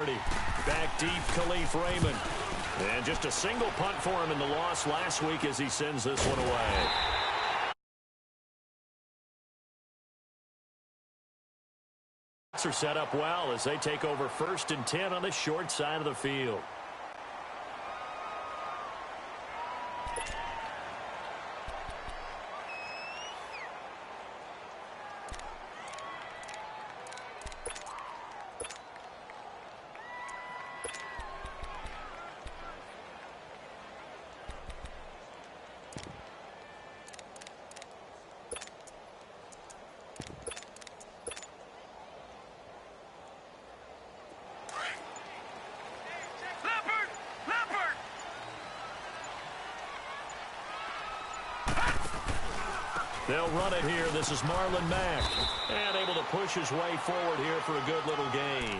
30. Back deep, Khalif Raymond. And just a single punt for him in the loss last week as he sends this one away. Are set up well as they take over 1st and 10 on the short side of the field. They'll run it here. This is Marlon Mack. And able to push his way forward here for a good little gain.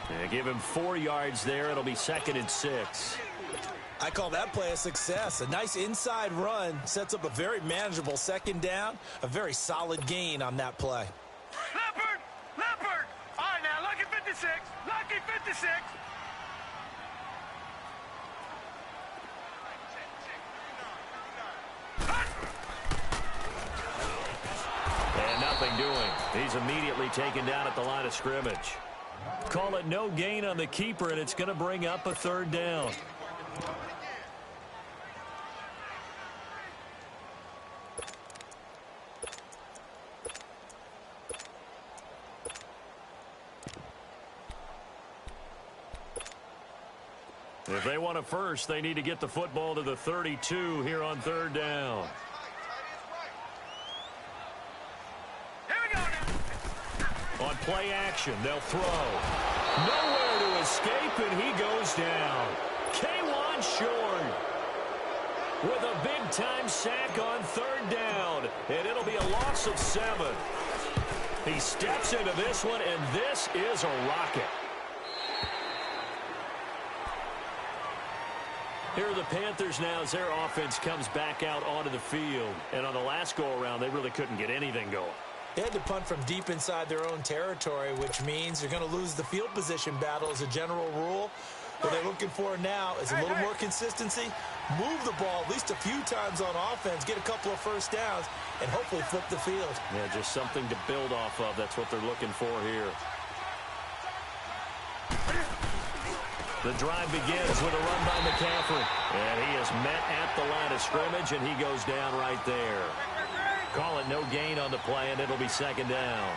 And give him 4 yards there. It'll be 2nd and 6. I call that play a success. A nice inside run sets up a very manageable 2nd down. A very solid gain on that play. Leopard! Leopard! All right, now, lucky 56. Lucky 56. Nothing doing. He's immediately taken down at the line of scrimmage. Call it no gain on the keeper, and it's going to bring up a 3rd down. If they want a first, they need to get the football to the 32 here on 3rd down. On play action, they'll throw. Nowhere to escape, and he goes down. K'Wan Short with a big-time sack on 3rd down, and it'll be a loss of 7. He steps into this one, and this is a rocket. Here are the Panthers now as their offense comes back out onto the field. And on the last go-around, they really couldn't get anything going. They had to punt from deep inside their own territory, which means you're going to lose the field position battle as a general rule. What they're looking for now is a little more consistency, move the ball at least a few times on offense, get a couple of first downs, and hopefully flip the field. Yeah, just something to build off of. That's what they're looking for here. The drive begins with a run by McCaffrey. And he is met at the line of scrimmage, and he goes down right there. Call it no gain on the play, and it'll be 2nd down.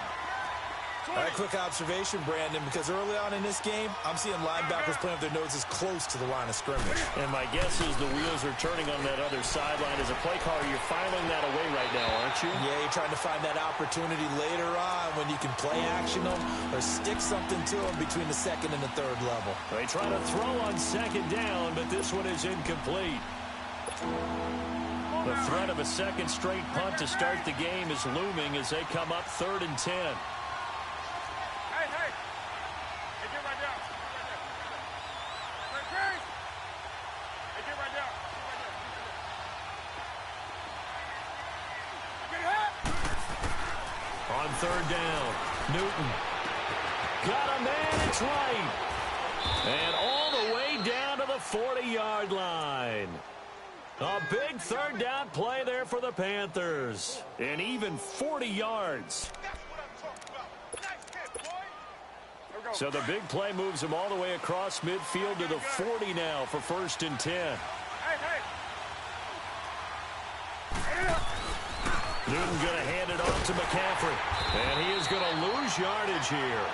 All right, quick observation, Brandon, because early on in this game, I'm seeing linebackers playing with their noses close to the line of scrimmage. And my guess is the wheels are turning on that other sideline. As a play caller, you're filing that away right now, aren't you? Yeah, you're trying to find that opportunity later on when you can play action them or stick something to them between the 2nd and the 3rd level. They try to throw on 2nd down, but this one is incomplete. The threat of a 2nd straight punt to start the game is looming as they come up 3rd and 10. On 3rd down, Newton. Got a man, it's right. And all the way down to the 40-yard line. A big 3rd down play there for the Panthers. And even 40 yards. So the big play moves them all the way across midfield to the 40 now for 1st and 10. Newton going to hand it off to McCaffrey. And he is going to lose yardage here.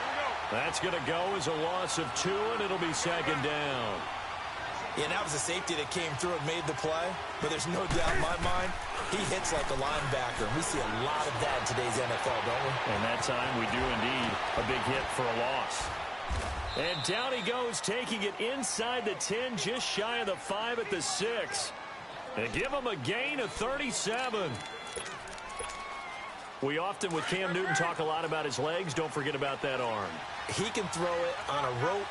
That's going to go as a loss of 2, and it'll be 2nd down. Yeah, that was a safety that came through and made the play. But there's no doubt in my mind, he hits like a linebacker. And we see a lot of that in today's NFL, don't we? And that time we do indeed. A big hit for a loss. And down he goes, taking it inside the 10, just shy of the 5 at the 6. And give him a gain of 37. We often, with Cam Newton, talk a lot about his legs. Don't forget about that arm. He can throw it on a rope.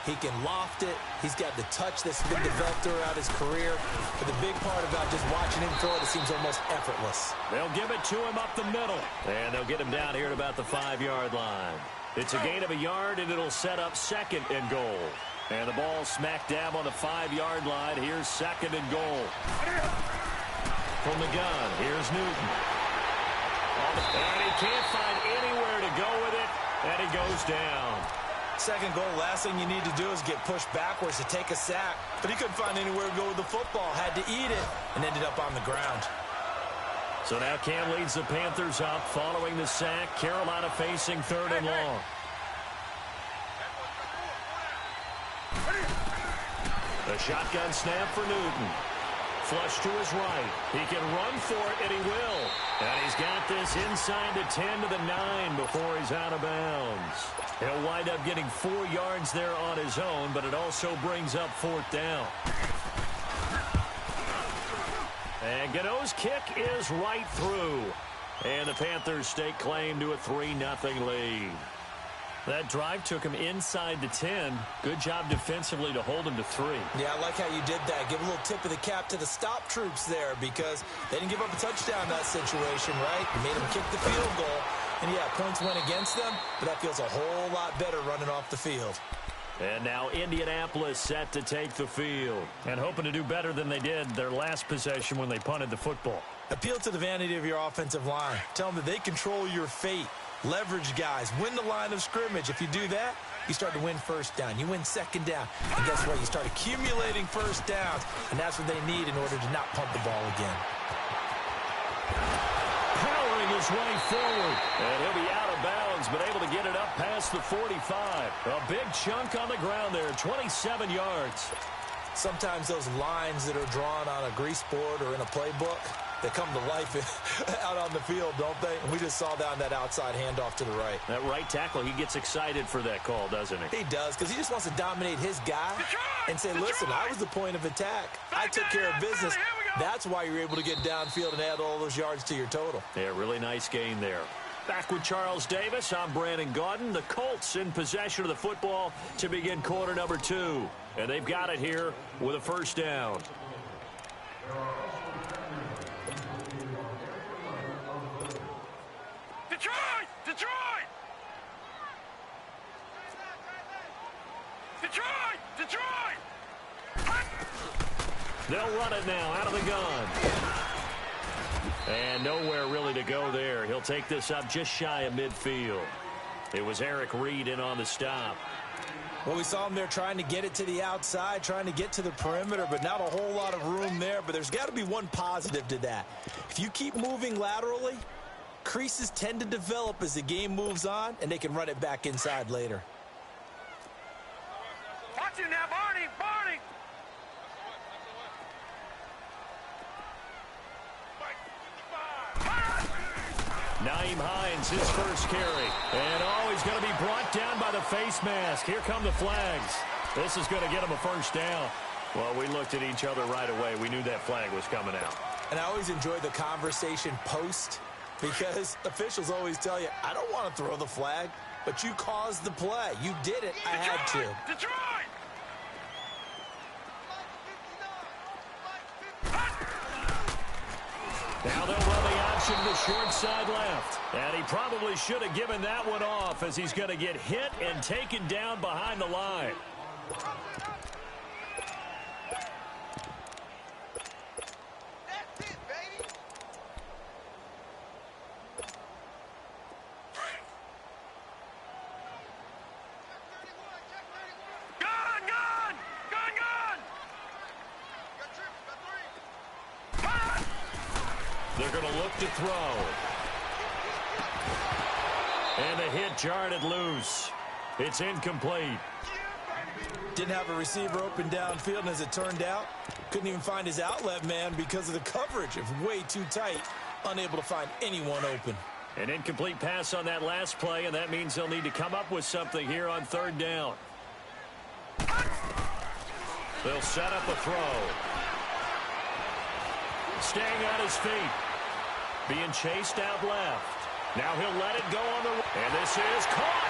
He can loft it. He's got the touch that's been developed throughout his career. But the big part about just watching him throw it, it seems almost effortless. They'll give it to him up the middle. And they'll get him down here at about the 5-yard line. It's a gain of a yard, and it'll set up second and goal. And the ball smack dab on the 5-yard line. Here's second and goal. From the gun, here's Newton. And he can't find anywhere to go with it, and he goes down. Second goal, last thing you need to do is get pushed backwards to take a sack. But he couldn't find anywhere to go with the football, had to eat it, and ended up on the ground. So now Cam leads the Panthers up following the sack. Carolina facing third and long. The shotgun snap for Newton. Flush to his right. He can run for it, and he will. And he's got this inside the 10 to the 9 before he's out of bounds. He'll wind up getting 4 yards there on his own, but it also brings up fourth down. And Gano's kick is right through. And the Panthers stake claim to a 3-0 lead. That drive took him inside the 10. Good job defensively to hold him to 3. Yeah, I like how you did that. Give a little tip of the cap to the stop troops there because they didn't give up a touchdown in that situation, right? You made them kick the field goal. And, yeah, points went against them, but that feels a whole lot better running off the field. And now Indianapolis set to take the field. And hoping to do better than they did their last possession when they punted the football. Appeal to the vanity of your offensive line. Tell them that they control your fate. Leverage guys. Win the line of scrimmage. If you do that, you start to win first down. You win second down. And guess what? You start accumulating first downs. And that's what they need in order to not punt the ball again. Powering his way forward. And he'll be out of bounds, but able to get it up past the 45. A big chunk on the ground there. 27 yards. Sometimes those lines that are drawn on a grease board or in a playbook, they come to life out on the field, don't they? And we just saw that on that outside handoff to the right. That right tackle, he gets excited for that call, doesn't he? He does, because he just wants to dominate his guy and say, listen, I was the point of attack. I took care of business. That's why you're able to get downfield and add all those yards to your total. Yeah, really nice gain there. Back with Charles Davis, I'm Brandon Gaudin. The Colts in possession of the football to begin quarter number 2. And they've got it here with a first down. Detroit! Detroit! Detroit! Detroit! They'll run it now out of the gun. And nowhere really to go there. He'll take this up just shy of midfield. It was Eric Reed in on the stop. Well, we saw him there trying to get it to the outside, trying to get to the perimeter, but not a whole lot of room there. But there's got to be one positive to that. If you keep moving laterally, creases tend to develop as the game moves on, and they can run it back inside later. Watch it now, Barney! Barney! Naeem Hines, his first carry. And, he's going to be brought down by the face mask. Here come the flags. This is going to get him a first down. Well, we looked at each other right away. We knew that flag was coming out. And I always enjoy the conversation post because officials always tell you, I don't want to throw the flag, but you caused the play. You did it. I had to. Detroit! Now they'll run the option to the short side left. And he probably should have given that one off as he's going to get hit and taken down behind the line. That's it, baby! Gun! Gun! Gun! Gun! They're going to look to throw. And the hit jarred it loose. It's incomplete. Didn't have a receiver open downfield, and as it turned out, couldn't even find his outlet man because of the coverage. It was way too tight, unable to find anyone open. An incomplete pass on that last play, and that means they'll need to come up with something here on third down. They'll set up a throw. Staying on his feet. Being chased out left. Now he'll let it go on the... And this is caught.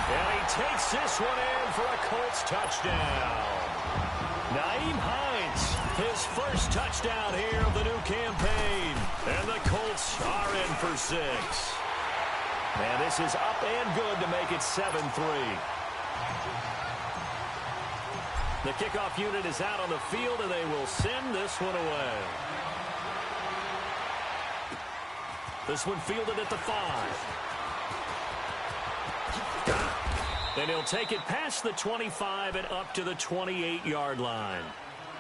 And he takes this one in for a Colts touchdown. Naeem Hines, his first touchdown here of the new campaign. And the Colts are in for 6. And this is up and good to make it 7-3. The kickoff unit is out on the field, and they will send this one away. This one fielded at the 5. Then he'll take it past the 25 and up to the 28-yard line.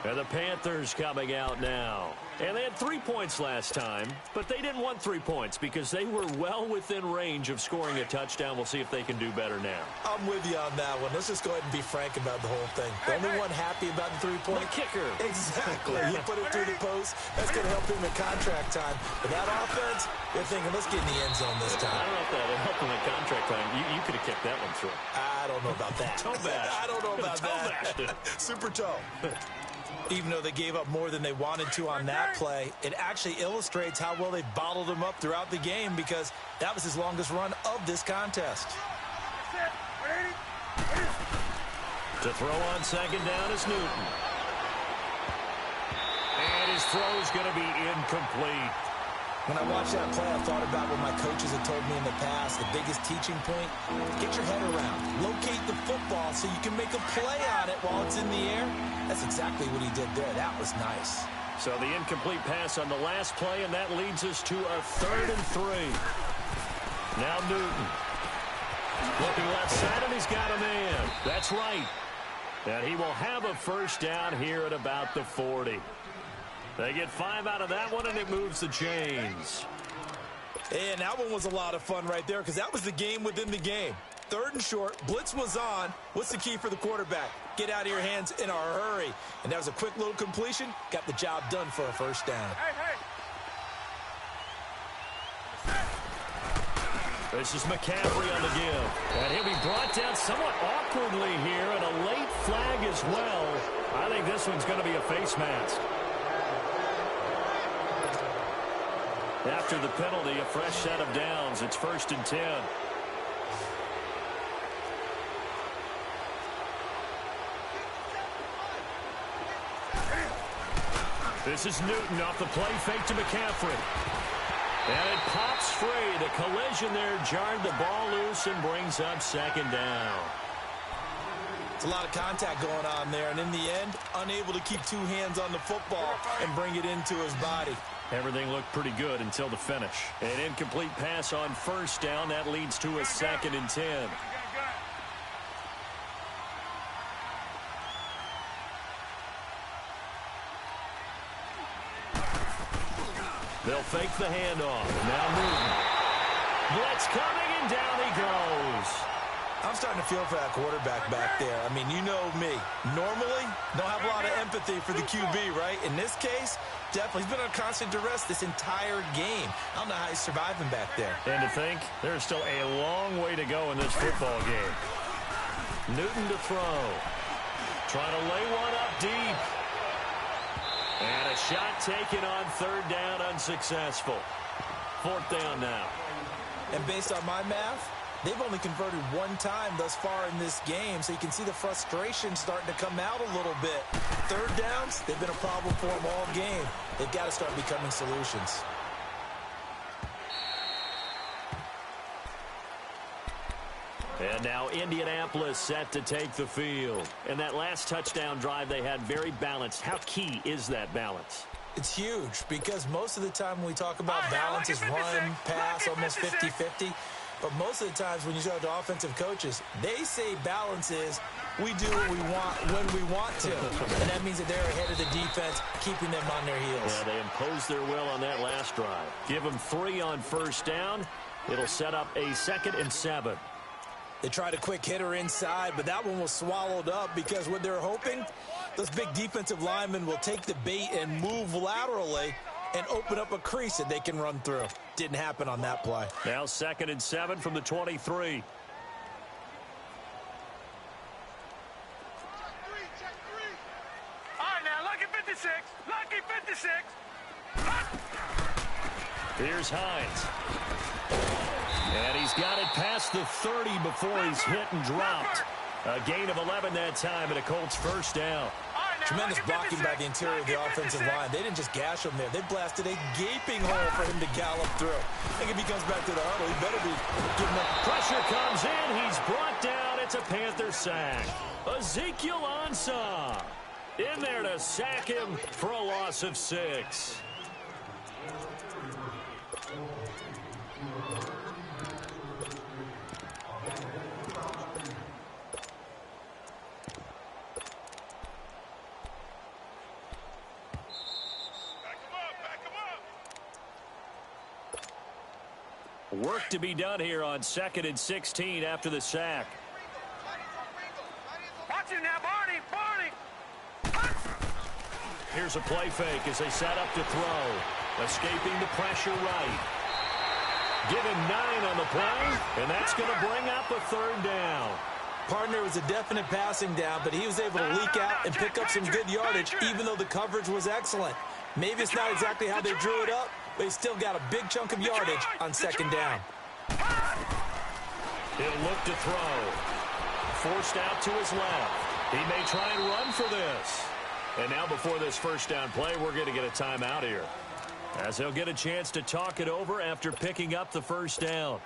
And the Panthers coming out now. And they had 3 points last time, but they didn't want 3 points because they were well within range of scoring a touchdown. We'll see if they can do better now. I'm with you on that one. Let's just go ahead and be frank about the whole thing. The only one happy about the 3-point. The kicker. Exactly. He put it through the post. That's going to help him in contract time. But that offense, they're thinking, let's get in the end zone this time. I don't know if that helped him in contract time. You could have kicked that one through. I don't know about that. Toe bash. I don't know about that. Super toe. Even though they gave up more than they wanted to on that play, it actually illustrates how well they bottled him up throughout the game because that was his longest run of this contest. To throw on second down is Newton. And his throw's going to be incomplete. When I watched that play, I thought about what my coaches had told me in the past. The biggest teaching point, get your head around. Locate the football so you can make a play on it while it's in the air. That's exactly what he did there. That was nice. So the incomplete pass on the last play, and that leads us to a 3rd and 3. Now Newton. Looking left side, and he's got a man. That's right. And he will have a first down here at about the 40. They get 5 out of that one, and it moves the chains. And that one was a lot of fun right there because that was the game within the game. 3rd and short, blitz was on. What's the key for the quarterback? Get out of your hands in a hurry. And that was a quick little completion. Got the job done for a first down. This is McCaffrey on the give. And he'll be brought down somewhat awkwardly here, and a late flag as well. I think this one's going to be a face mask. After the penalty, a fresh set of downs. It's 1st and 10. This is Newton off the play fake to McCaffrey. And it pops free. The collision there jarred the ball loose and brings up 2nd down. It's a lot of contact going on there, and in the end, unable to keep 2 hands on the football and bring it into his body. Everything looked pretty good until the finish. An incomplete pass on 1st down. That leads to a 2nd and 10. They'll fake the handoff. Now Newton. Blitz coming, and down he goes. I'm starting to feel for that quarterback back there. I mean, you know me. Normally, don't have a lot of empathy for the QB, right? In this case, definitely. He's been on constant duress this entire game. I don't know how he's surviving back there. And to think, there's still a long way to go in this football game. Newton to throw. Trying to lay one up deep. And a shot taken on 3rd down, unsuccessful. 4th down now. And based on my math, they've only converted 1 time thus far in this game, so you can see the frustration starting to come out a little bit. 3rd downs, they've been a problem for them all game. They've got to start becoming solutions. And now Indianapolis set to take the field. And that last touchdown drive they had very balanced. How key is that balance? It's huge because most of the time when we talk about balance is run, pass, almost 50-50. But most of the times when you talk to offensive coaches, they say balance is we do what we want when we want to. And that means that they're ahead of the defense, keeping them on their heels. Yeah, they imposed their will on that last drive. Give them 3 on 1st down. It'll set up a 2nd and 7. They tried a quick hitter inside, but that one was swallowed up because what they're hoping, those big defensive linemen will take the bait and move laterally and open up a crease that they can run through. Didn't happen on that play. Now 2nd and 7 from the 23. All right, now, lucky 56. Lucky 56. Here's Hines. And he's got it past the 30 before he's hit and dropped. A gain of 11 that time, and a Colts 1st down. Tremendous blocking by the interior of the offensive line. They didn't just gash him there. They blasted a gaping hole for him to gallop through. I think if he comes back to the huddle, he better be giving up. Pressure comes in. He's brought down. It's a Panther sack. Ezekiel Ansah in there to sack him for a loss of 6. Work to be done here on 2nd and 16 after the sack. Watch him now, Barney! Here's a play fake as they set up to throw. Escaping the pressure right. Given 9 on the play, and that's going to bring up a 3rd down. Partner was a definite passing down, but he was able to leak out and pick up some good yardage, even though the coverage was excellent. Maybe it's not exactly how they drew it up, but he still got a big chunk of yardage on 2nd down. He'll look to throw. Forced out to his left. He may try and run for this. And now before this 1st down play, we're going to get a timeout here, as he'll get a chance to talk it over after picking up the 1st down.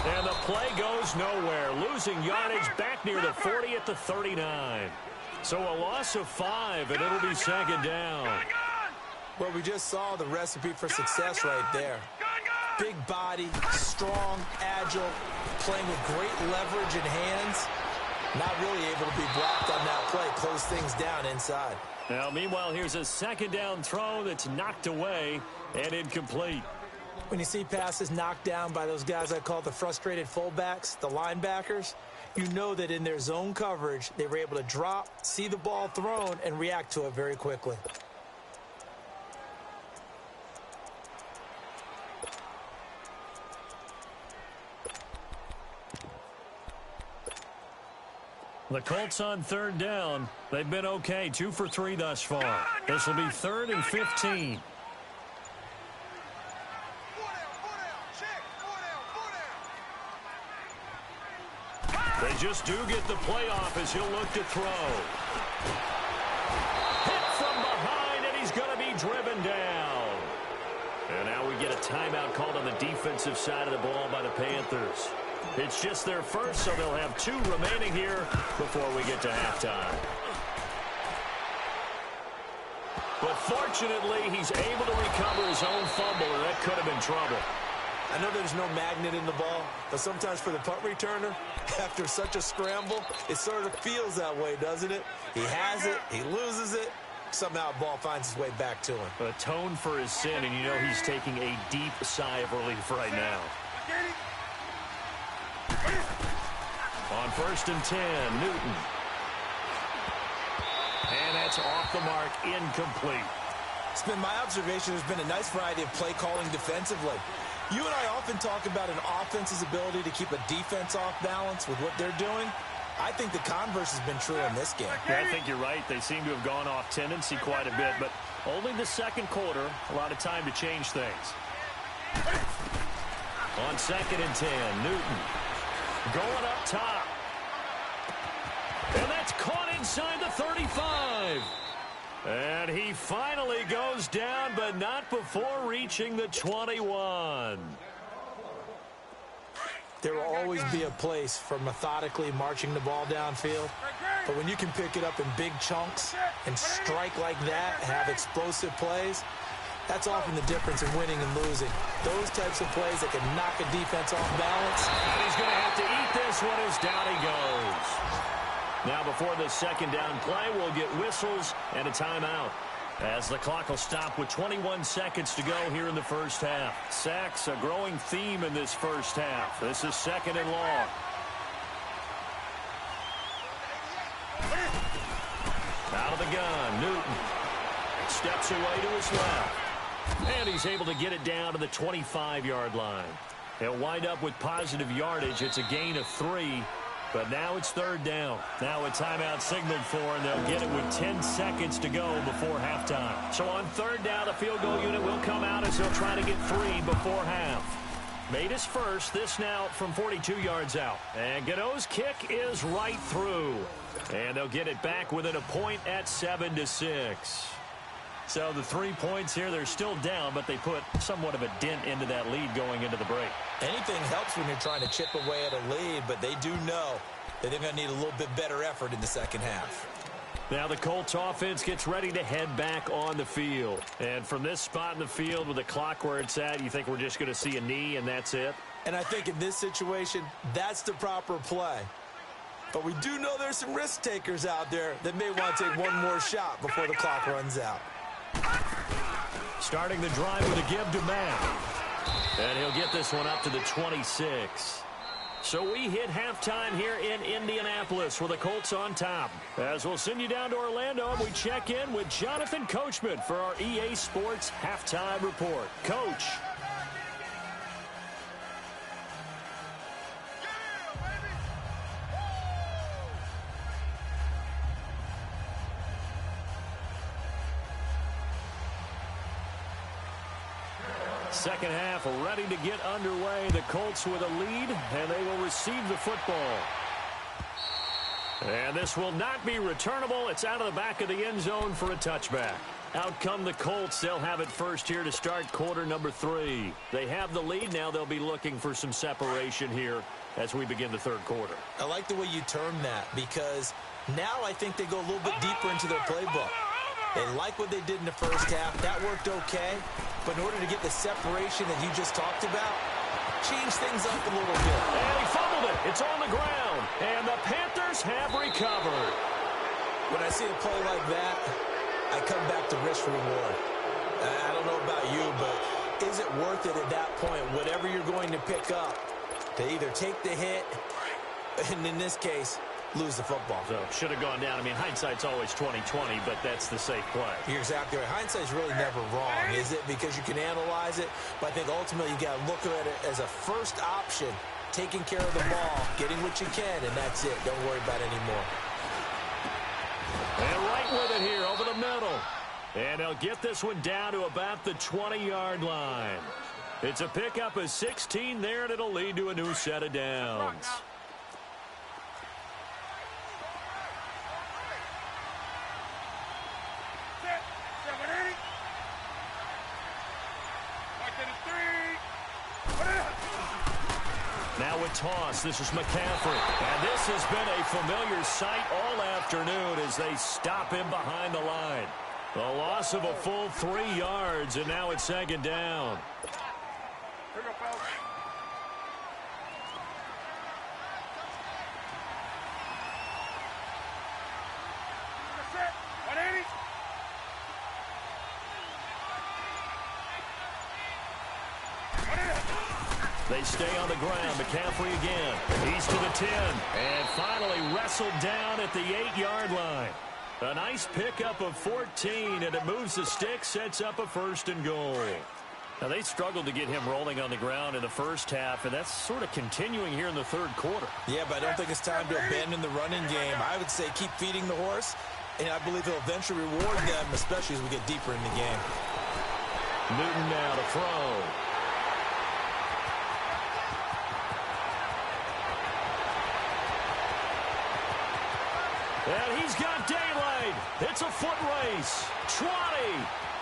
And the play goes nowhere, losing yardage back near the 40 at the 39. So a loss of 5, and it'll be 2nd down. Well, we just saw the recipe for success right there. Big body, strong, agile, playing with great leverage in hands. Not really able to be blocked on that play, close things down inside. Now, meanwhile, here's a 2nd down throw that's knocked away and incomplete. When you see passes knocked down by those guys I call the frustrated fullbacks, the linebackers, you know that in their zone coverage, they were able to drop, see the ball thrown, and react to it very quickly. The Colts on 3rd down. They've been okay, 2 for 3 thus far. This will be 3rd and 15. They just do get the play off as he'll look to throw. Hit from behind, and he's going to be driven down. And now we get a timeout called on the defensive side of the ball by the Panthers. It's just their first, so they'll have 2 remaining here before we get to halftime. But fortunately, he's able to recover his own fumble, and that could have been trouble. I know there's no magnet in the ball, but sometimes for the punt returner, after such a scramble, it sort of feels that way, doesn't it? He has it, he loses it, somehow the ball finds its way back to him. Atone for his sin, and you know he's taking a deep sigh of relief right now. On 1st and 10, Newton. And that's off the mark, incomplete. It's been my observation there's been a nice variety of play calling defensively. You and I often talk about an offense's ability to keep a defense off balance with what they're doing. I think the converse has been true in this game. Yeah, I think you're right. They seem to have gone off tendency quite a bit, but only the 2nd quarter, a lot of time to change things. On 2nd and 10, Newton going up top. And that's caught inside the 35. And he finally goes down, but not before reaching the 21. There will always be a place for methodically marching the ball downfield. But when you can pick it up in big chunks and strike like that, have explosive plays, that's often the difference in winning and losing. Those types of plays that can knock a defense off balance. And he's going to have to eat this one as down he goes. Now before the 2nd down play, we'll get whistles and a timeout, as the clock will stop with 21 seconds to go here in the 1st half. Sacks, a growing theme in this 1st half. This is 2nd and long. Out of the gun, Newton steps away to his left. And he's able to get it down to the 25-yard line. He'll wind up with positive yardage. It's a gain of 3, but now it's third down. Now a timeout signaled for, and they'll get it with 10 seconds to go before halftime. So on third down, the field goal unit will come out as they'll try to get 3 before half. Made his first, this now from 42 yards out. And Gano's kick is right through. And they'll get it back within a point at 7-6. So the 3 points here, they're still down, but they put somewhat of a dent into that lead going into the break. Anything helps when you're trying to chip away at a lead, but they do know that they're going to need a little bit better effort in the second half. Now the Colts offense gets ready to head back on the field. And from this spot in the field with the clock where it's at, you think we're just going to see a knee and that's it? And I think in this situation, that's the proper play. But we do know there's some risk takers out there that may want to take one more shot before the clock runs out. Starting the drive with a give to Matt. And he'll get this one up to the 26. So we hit halftime here in Indianapolis with the Colts on top. As we'll send you down to Orlando, and we check in with Jonathan Coachman for our EA Sports Halftime Report. Coach. Second half ready to get underway. The Colts with a lead, and they will receive the football. And this will not be returnable. It's out of the back of the end zone for a touchback. Out come the Colts. They'll have it first here to start quarter number 3. They have the lead. Now they'll be looking for some separation here as we begin the third quarter. I like the way you term that because now I think they go a little bit deeper into their playbook. They like what they did in the first half. That worked okay. But in order to get the separation that you just talked about, change things up a little bit. And he fumbled it. It's on the ground. And the Panthers have recovered. When I see a play like that, I come back to risk reward. I don't know about you, but is it worth it at that point, whatever you're going to pick up, to either take the hit, and in this case, lose the football. So should have gone down. I mean, hindsight's always 20/20, but that's the safe play. You're exactly right. Hindsight's really never wrong, is it? Because you can analyze it, but I think ultimately you got to look at it as a first option, taking care of the ball, getting what you can, and that's it. Don't worry about it anymore. And right with it here over the middle. And they'll get this one down to about the 20-yard line. It's a pickup of 16 there, and it'll lead to a new set of downs. Now a toss. This is McCaffrey. And this has been a familiar sight all afternoon as they stop him behind the line. A loss of a full 3 yards, and now it's second down. Here we go, fellas. That's it. 180. They stay on the ground. McCaffrey again. He's to the 10. And finally wrestled down at the 8-yard line. A nice pickup of 14, and it moves the stick, sets up a first and goal. Now, they struggled to get him rolling on the ground in the first half, and that's sort of continuing here in the third quarter. Yeah, but I don't think it's time to abandon the running game. I would say keep feeding the horse, and I believe he'll eventually reward them, especially as we get deeper in the game. Newton now to throw. And he's got daylight. It's a foot race. 20,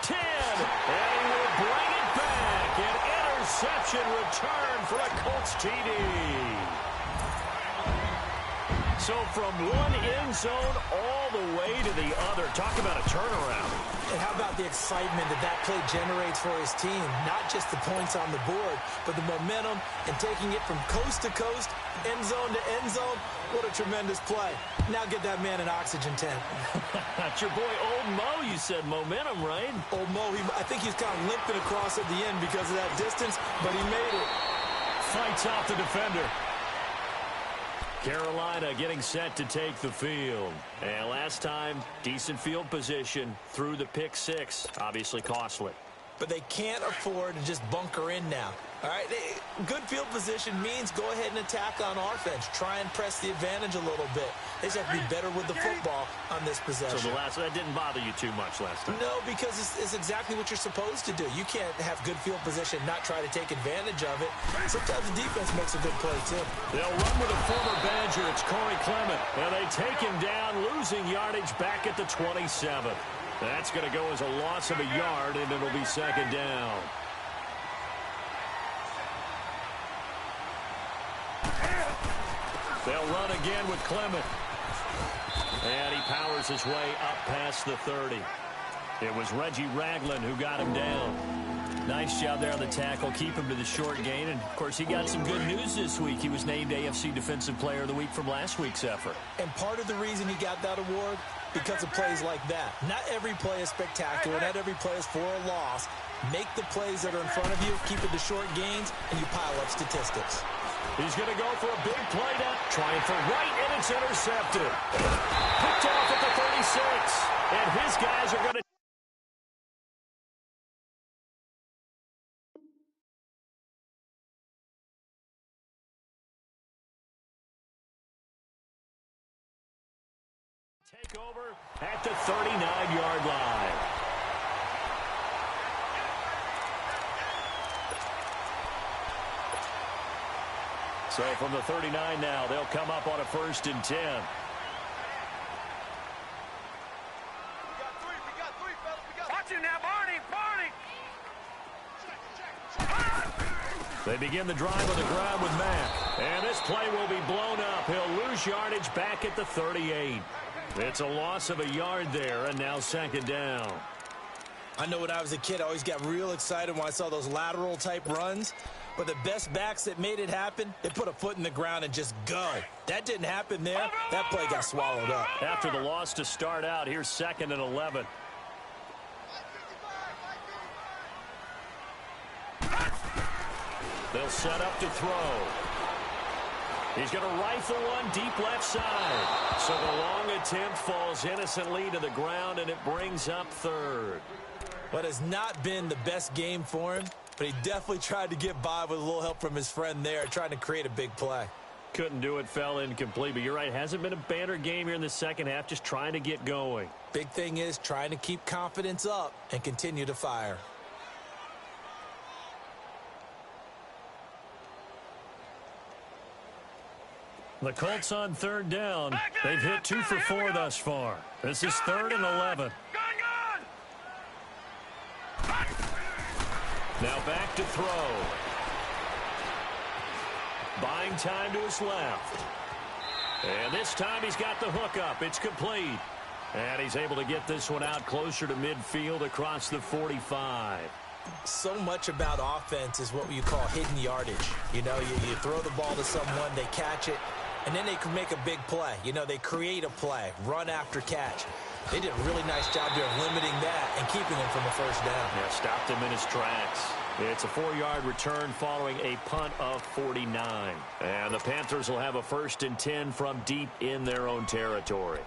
10, and he will bring it back. An interception return for a Colts TD. So from one end zone all the way to the other. Talk about a turnaround. And how about the excitement that that play generates for his team? Not just the points on the board, but the momentum and taking it from coast to coast, end zone to end zone. What a tremendous play. Now get that man an oxygen tent. That's your boy Old Mo. You said momentum, right? Old Mo, I think he's kind of limping across at the end because of that distance, but he made it. Fights off the defender. Carolina getting set to take the field. And last time, decent field position through the pick 6. Obviously costly. but they can't afford to just bunker in now. All right, good field position means go ahead and attack on offense. Try and press the advantage a little bit. They just have to be better with the football on this possession. So that didn't bother you too much last time? No, because it's exactly what you're supposed to do. You can't have good field position, not try to take advantage of it. Sometimes the defense makes a good play, too. They'll run with a former Badger. It's Corey Clement. And they take him down, losing yardage back at the 27. That's going to go as a loss of a yard, and it'll be second down. They'll run again with Clement. And he powers his way up past the 30. It was Reggie Ragland who got him down. Nice job there on the tackle. Keep him to the short gain. And, of course, he got some good news this week. He was named AFC Defensive Player of the Week from last week's effort. And part of the reason he got that award, because of plays like that. Not every play is spectacular. Not every play is for a loss. Make the plays that are in front of you, keep it to short gains, and you pile up statistics. He's going to go for a big play down. Trying for right, and it's intercepted. Picked off at the 36. And his guys are going to take over at the 39-yard line. So from the 39 now, they'll come up on a 1st and 10. We got three, fellas. Watch him now, Barney. They begin the drive on the ground with Mack. And this play will be blown up. He'll lose yardage back at the 38. It's a loss of a yard there, and now second down. I know when I was a kid, I always got real excited when I saw those lateral-type runs. But the best backs that made it happen, they put a foot in the ground and just go. That didn't happen there. That play got swallowed up. After the loss to start out, here's 2nd and 11. They'll set up to throw. He's going to rifle one deep left side. So the long attempt falls innocently to the ground, and it brings up 3rd. What has not been the best game for him, but he definitely tried to get by with a little help from his friend there, trying to create a big play. Couldn't do it, fell incomplete, but you're right. Hasn't been a banner game here in the second half, just trying to get going. Big thing is trying to keep confidence up and continue to fire. The Colts on 3rd down. They've hit 2 for 4 thus far. This is 3rd and 11. Now back to throw. Buying time to his left. And this time he's got the hook up. It's complete. And he's able to get this one out closer to midfield across the 45. So much about offense is what you call hidden yardage. You know, you throw the ball to someone, they catch it, and then they can make a big play. You know, they create a play, run after catch. They did a really nice job here of limiting that and keeping him from the 1st down. Yeah, stopped him in his tracks. It's a 4-yard return following a punt of 49. And the Panthers will have a 1st and 10 from deep in their own territory.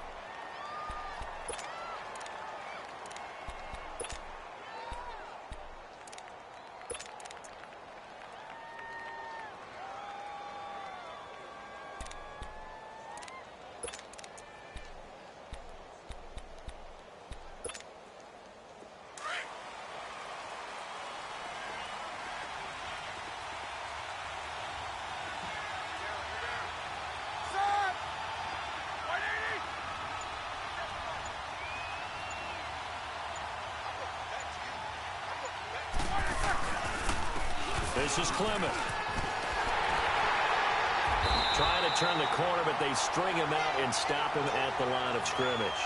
This is Clement. Trying to turn the corner, but they string him out and stop him at the line of scrimmage.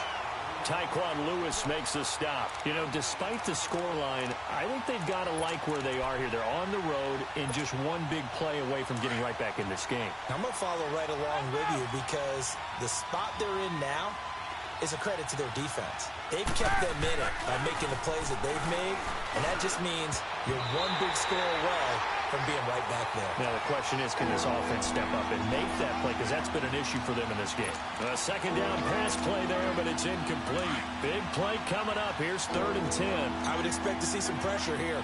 Tyquan Lewis makes the stop. You know, despite the scoreline, I think they've got to like where they are here. They're on the road and just one big play away from getting right back in this game. I'm going to follow right along with you because the spot they're in now, is a credit to their defense. They've kept them in it by making the plays that they've made, and that just means you're one big score away from being right back there. Now the question is, can this offense step up and make that play? Because that's been an issue for them in this game. A second down pass play there, but it's incomplete. Big play coming up. Here's 3rd and 10. I would expect to see some pressure here.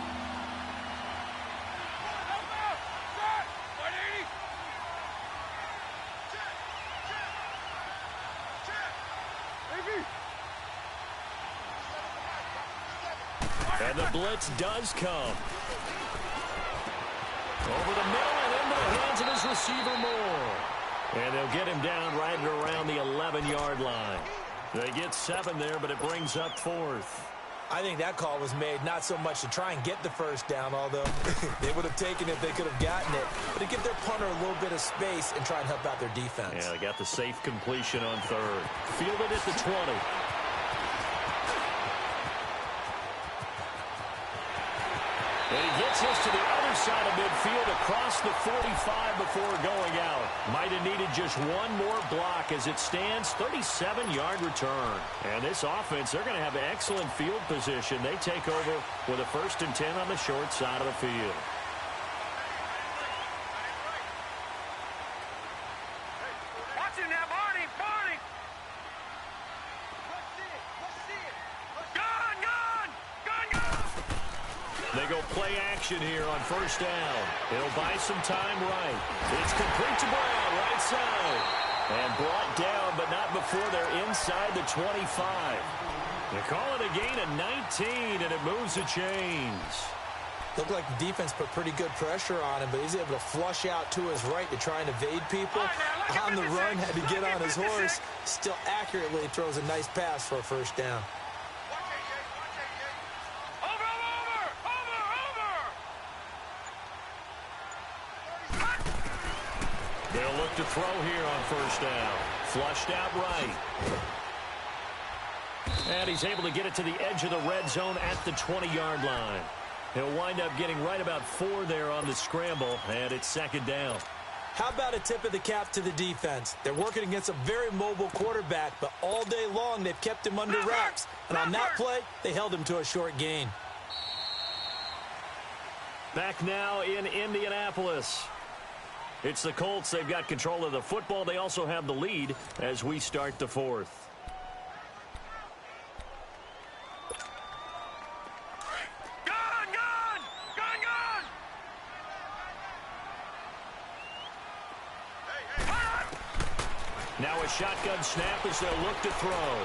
And the blitz does come. Over the middle and into the hands of his receiver Moore. And they'll get him down right around the 11-yard line. They get 7 there, but it brings up 4th. I think that call was made not so much to try and get the first down, although they would have taken it if they could have gotten it, but to give their punter a little bit of space and try and help out their defense. Yeah, they got the safe completion on 3rd. Fielded at the 20. And he gets us to the other side of midfield across the 45 before going out. Might have needed just one more block as it stands. 37-yard return. And this offense, they're going to have excellent field position. They take over with a 1st and 10 on the short side of the field. Watch him now, Barney! Barney! Gone! Gone! Gone! Gone! They go play action here on 1st down. It'll buy some time right. It's complete to Brown, right side. And brought down, but not before they're inside the 25. They call it a gain of 19, and it moves the chains. Looked like the defense put pretty good pressure on him, but he's able to flush out to his right to try and evade people. On the run, had to get on his horse. Still accurately throws a nice pass for a 1st down. They'll look to throw here on 1st down. Flushed out right. And he's able to get it to the edge of the red zone at the 20-yard line. He'll wind up getting right about 4 there on the scramble, and it's 2nd down. How about a tip of the cap to the defense? They're working against a very mobile quarterback, but all day long they've kept him under wraps. And on that play, they held him to a short gain. Back now in Indianapolis. It's the Colts. They've got control of the football. They also have the lead as we start the 4th. Gone! Gone! Gone! Gone! Now a shotgun snap as they'll look to throw.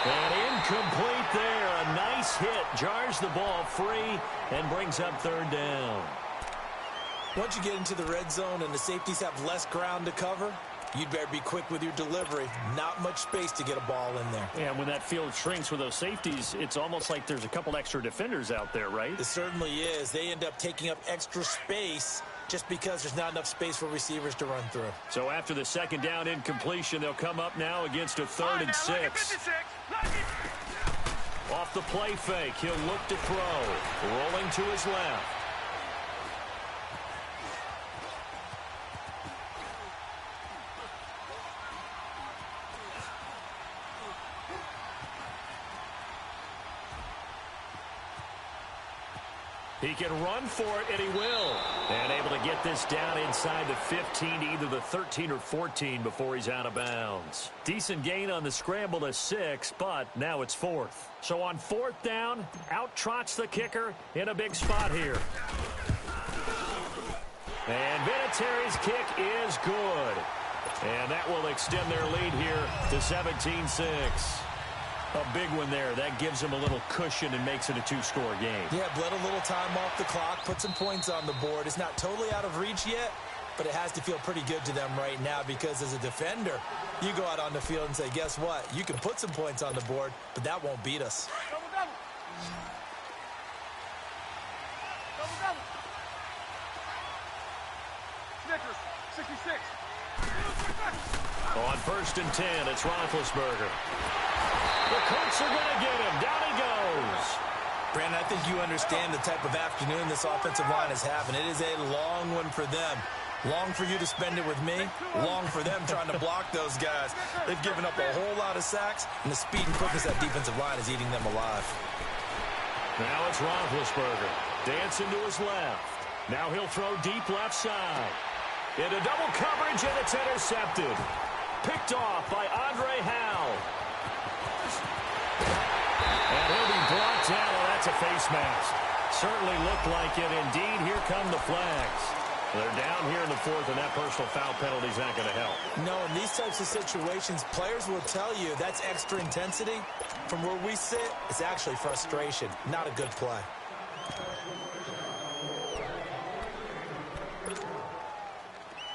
And incomplete there. A nice hit. Jars the ball free and brings up 3rd down. Once you get into the red zone and the safeties have less ground to cover, you'd better be quick with your delivery. Not much space to get a ball in there. Yeah, when that field shrinks with those safeties, it's almost like there's a couple extra defenders out there, right? It certainly is. They end up taking up extra space just because there's not enough space for receivers to run through. So after the 2nd down incompletion, they'll come up now against a 3rd and 6. Off the play fake, he'll look to throw. Rolling to his left. He can run for it, and he will. And able to get this down inside the 15 to either the 13 or 14 before he's out of bounds. Decent gain on the scramble to 6, but now it's 4th. So on 4th down, out trots the kicker in a big spot here. And Vinatieri's kick is good. And that will extend their lead here to 17-6. A big one there. That gives them a little cushion and makes it a 2-score game. Yeah, bled a little time off the clock, put some points on the board. It's not totally out of reach yet, but it has to feel pretty good to them right now because as a defender, you go out on the field and say, guess what? You can put some points on the board, but that won't beat us. Snickers, 66. On 1st and 10, it's Roethlisberger. The Colts are going to get him. Down he goes. Brandon, I think you understand the type of afternoon this offensive line is having. It is a long one for them. Long for you to spend it with me. Long for them trying to block those guys. They've given up a whole lot of sacks, and the speed and quickness of that defensive line is eating them alive. Now it's Roethlisberger. Dancing to his left. Now he'll throw deep left side. Into double coverage, and it's intercepted. Picked off by Andre Howell. And he'll be brought down. Oh, that's a face mask. Certainly looked like it. Indeed, here come the flags. They're down here in the fourth, and that personal foul penalty is not going to help. No, in these types of situations, players will tell you that's extra intensity. From where we sit, it's actually frustration, not a good play.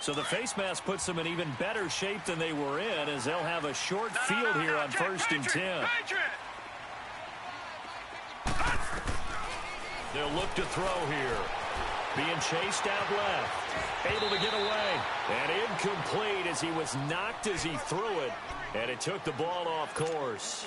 So the face mask puts them in even better shape than they were in, as they'll have a short field here on 1st and 10. They'll look to throw here. Being chased out left. Able to get away. And incomplete as he was knocked as he threw it. And it took the ball off course.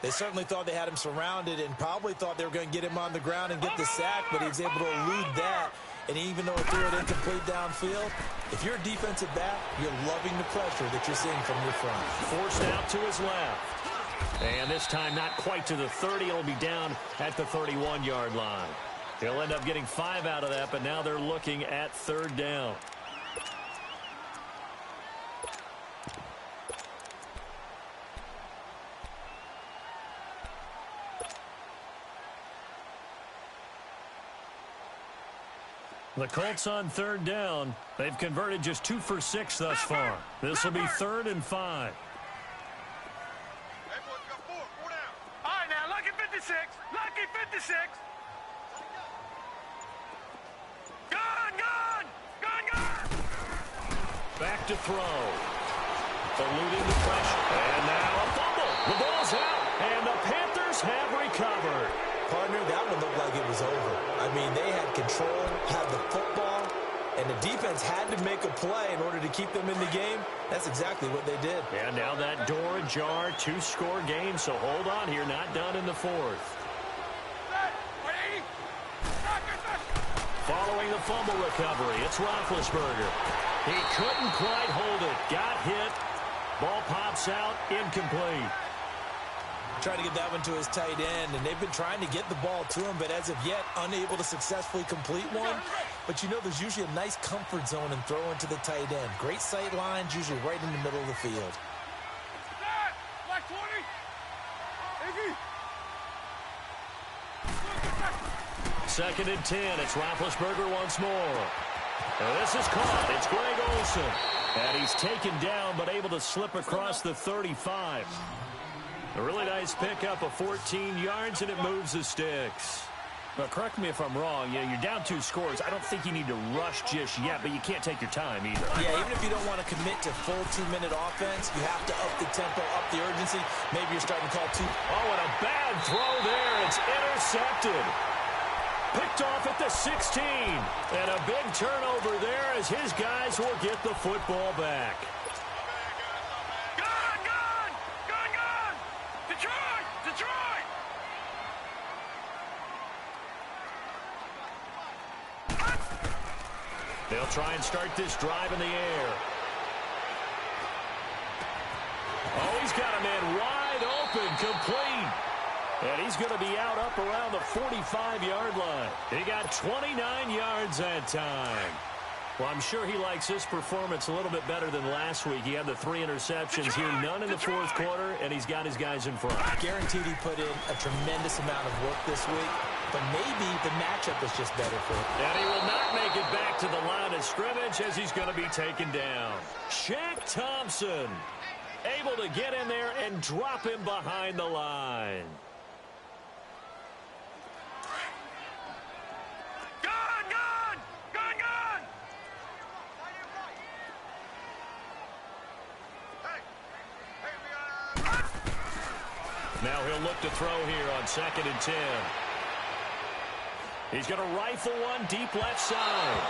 They certainly thought they had him surrounded and probably thought they were going to get him on the ground and get the sack, but he was able to elude that. And even though it threw it incomplete downfield, if you're a defensive back, you're loving the pressure that you're seeing from your front. Forced out to his left. And this time not quite to the 30. It'll be down at the 31-yard line. He'll end up getting 5 out of that, but now they're looking at 3rd down. The Colts on 3rd down. They've converted just 2 for 6 thus far. This will be 3rd and 5. All right, now, lucky 56. Lucky 56. Back to throw. Eluding the pressure. And now a fumble. The ball's out. And the Panthers have recovered. Partner, that one looked like it was over. I mean, they had control, had the football, and the defense had to make a play in order to keep them in the game. That's exactly what they did. And now that door ajar, 2-score game, so hold on here. Not done in the 4th. Following the fumble recovery, it's Roethlisberger. He couldn't quite hold it. Got hit. Ball pops out. Incomplete. Trying to get that one to his tight end, and they've been trying to get the ball to him, but as of yet, unable to successfully complete one. But you know, there's usually a nice comfort zone in throwing to the tight end. Great sight lines, usually right in the middle of the field. Black 20. Second and 10. It's Roethlisberger once more. And this is caught. It's Greg Olsen. And he's taken down, but able to slip across the 35. A really nice pickup of 14 yards, and it moves the sticks. But correct me if I'm wrong. Yeah, you're down 2 scores. I don't think you need to rush just yet, but you can't take your time either. Yeah, even if you don't want to commit to full 2-minute offense, you have to up the tempo, up the urgency. Maybe you're starting to call 2. Oh, and a bad throw there. It's intercepted. Picked off at the 16. And a big turnover there as his guys will get the football back. They'll try and start this drive in the air. Oh, he's got a man wide open, complete. And he's going to be out up around the 45-yard line. He got 29 yards that time. Well, I'm sure he likes this performance a little bit better than last week. He had the 3 interceptions here, none in the 4th quarter, and he's got his guys in front. Guaranteed he put in a tremendous amount of work this week, but maybe the matchup is just better for him. And he will not make it back to the line of scrimmage as he's going to be taken down. Shaq Thompson able to get in there and drop him behind the line. Now he'll look to throw here on 2nd and 10. He's going to rifle one deep left side.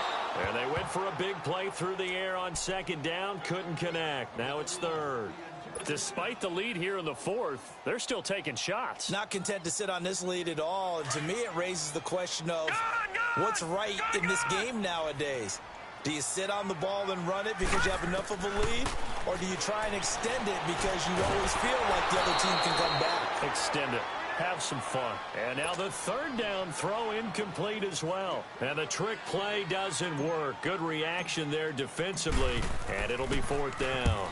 And they went for a big play through the air on 2nd down. Couldn't connect. Now it's 3rd. Despite the lead here in the 4th, they're still taking shots. Not content to sit on this lead at all. And to me, it raises the question of what's right in this game nowadays. Do you sit on the ball and run it because you have enough of a lead? Or do you try and extend it because you always feel like the other team can come back? Extend it. Have some fun. And now the third down throw incomplete as well. And the trick play doesn't work. Good reaction there defensively. And it'll be fourth down.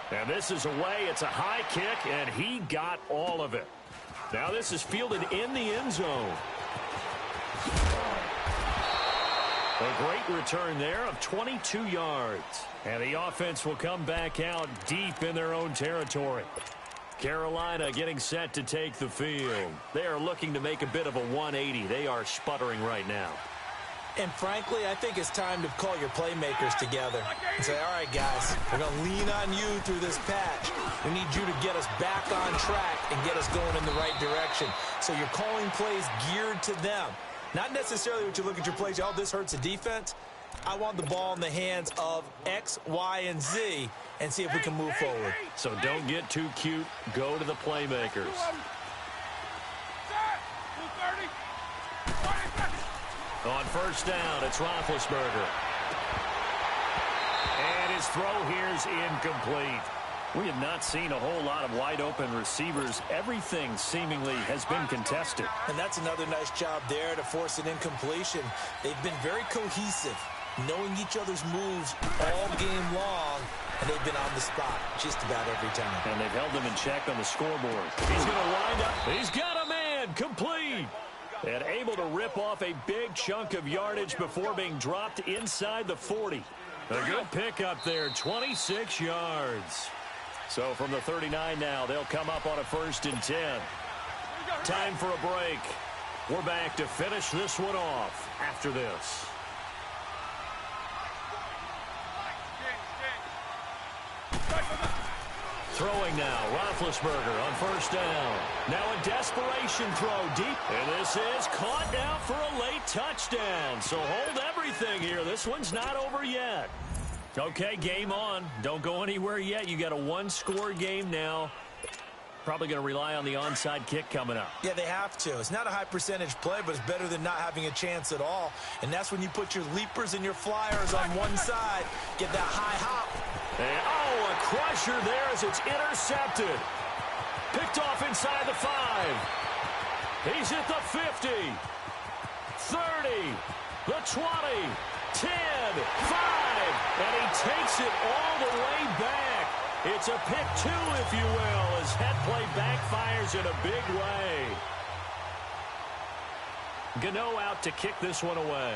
And this is away. It's a high kick, and he got all of it. Now this is fielded in the end zone. A great return there of 22 yards. And the offense will come back out deep in their own territory. Carolina getting set to take the field. They are looking to make a bit of a 180. They are sputtering right now. And frankly, I think it's time to call your playmakers together and say, all right, guys, we're going to lean on you through this patch. We need you to get us back on track and get us going in the right direction. So you're calling plays geared to them. Not necessarily what you look at your plays, oh, this hurts the defense. I want the ball in the hands of X, Y, and Z and see if we can move forward. So don't get too cute. Go to the playmakers. On first down, it's Roethlisberger. And his throw here is incomplete. We have not seen a whole lot of wide-open receivers. Everything seemingly has been contested. And that's another nice job there to force an incompletion. They've been very cohesive, knowing each other's moves all game long, and they've been on the spot just about every time. And they've held them in check on the scoreboard. He's going to wind up. He's got a man. Complete. And able to rip off a big chunk of yardage before being dropped inside the 40. A good pickup there, 26 yards. So from the 39 now, they'll come up on a 1st and 10. Time for a break. We're back to finish this one off after this. Throwing now, Roethlisberger on first down. Now a desperation throw deep. And this is caught now for a late touchdown. So hold everything here. This one's not over yet. Okay, game on. Don't go anywhere yet. You got a one-score game now. Probably going to rely on the onside kick coming up. Yeah, they have to. It's not a high percentage play, but it's better than not having a chance at all. And that's when you put your leapers and your flyers on one side. Get that high hop. And, oh, a crusher there as it's intercepted. Picked off inside the 5. He's at the 50. 30. The 20. 10. 5. And he takes it all the way back. It's a pick 2, if you will, as head play backfires in a big way. Gano out to kick this one away.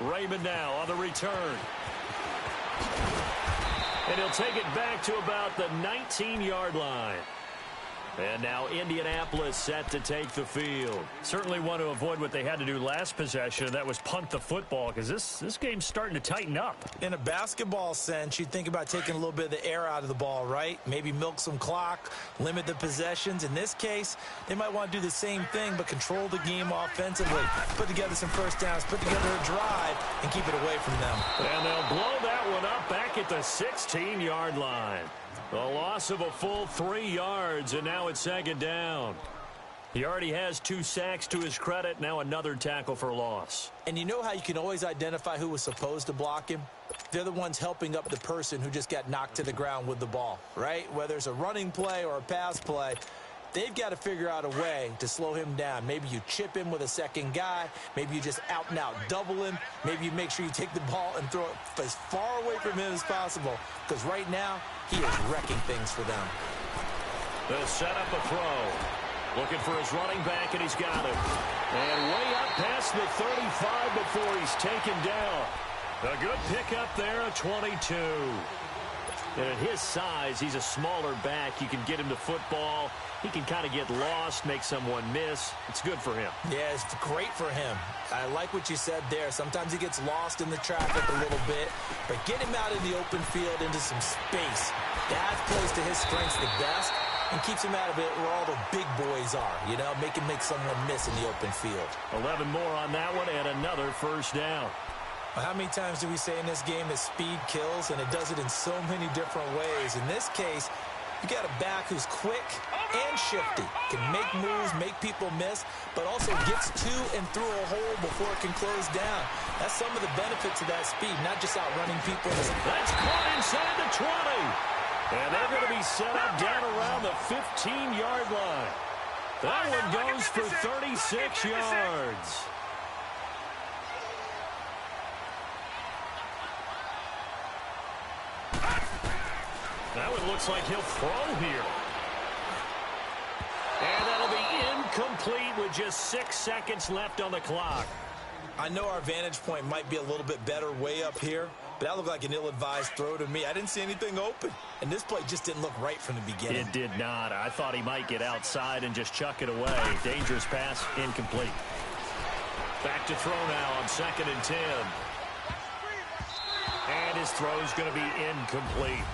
Raymond now on the return. And he'll take it back to about the 19-yard line. And now Indianapolis set to take the field. Certainly want to avoid what they had to do last possession, and that was punt the football, because this game's starting to tighten up. In a basketball sense, you think about taking a little bit of the air out of the ball, right? Maybe milk some clock, limit the possessions. In this case, they might want to do the same thing, but control the game offensively. Put together some first downs, put together a drive, and keep it away from them. And they'll blow that one up back at the 16-yard line. A loss of a full 3 yards, and now it's 2nd down. He already has 2 sacks to his credit, now another tackle for loss. And you know how you can always identify who was supposed to block him? They're the ones helping up the person who just got knocked to the ground with the ball, right? Whether it's a running play or a pass play, they've got to figure out a way to slow him down. Maybe you chip him with a second guy. Maybe you just out-and-out double him. Maybe you make sure you take the ball and throw it as far away from him as possible, because right now, he is wrecking things for them. They'll set up a throw. Looking for his running back, and he's got it. And way up past the 35 before he's taken down. A good pickup there, a 22. And at his size, he's a smaller back. You can get him to football. He can kind of get lost, make someone miss. It's good for him. Yeah, it's great for him. I like what you said there. Sometimes he gets lost in the traffic a little bit, but get him out in the open field into some space. That plays to his strengths the best and keeps him out of it where all the big boys are, you know, make someone miss in the open field. 11 more on that one and another first down. Well, how many times do we say in this game that speed kills, and it does it in so many different ways? In this case, You got a back who's quick and shifty, can make moves, make people miss, but also gets to and through a hole before it can close down. That's some of the benefits of that speed, not just outrunning people. That's caught inside the 20. And they're going to be set up down around the 15-yard line. That one goes for 36 yards. That one looks like he'll throw here. And that'll be incomplete with just 6 seconds left on the clock. I know our vantage point might be a little bit better way up here, but that looked like an ill-advised throw to me. I didn't see anything open, and this play just didn't look right from the beginning. It did not. I thought he might get outside and just chuck it away. Dangerous pass, incomplete. Back to throw now on 2nd and 10. And his throw's going to be incomplete.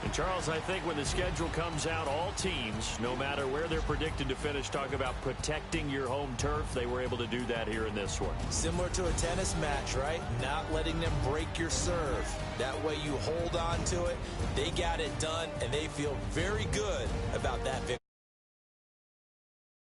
And, Charles, I think when the schedule comes out, all teams, no matter where they're predicted to finish, talk about protecting your home turf. They were able to do that here in this one. Similar to a tennis match, right? Not letting them break your serve. That way you hold on to it. They got it done, and they feel very good about that victory.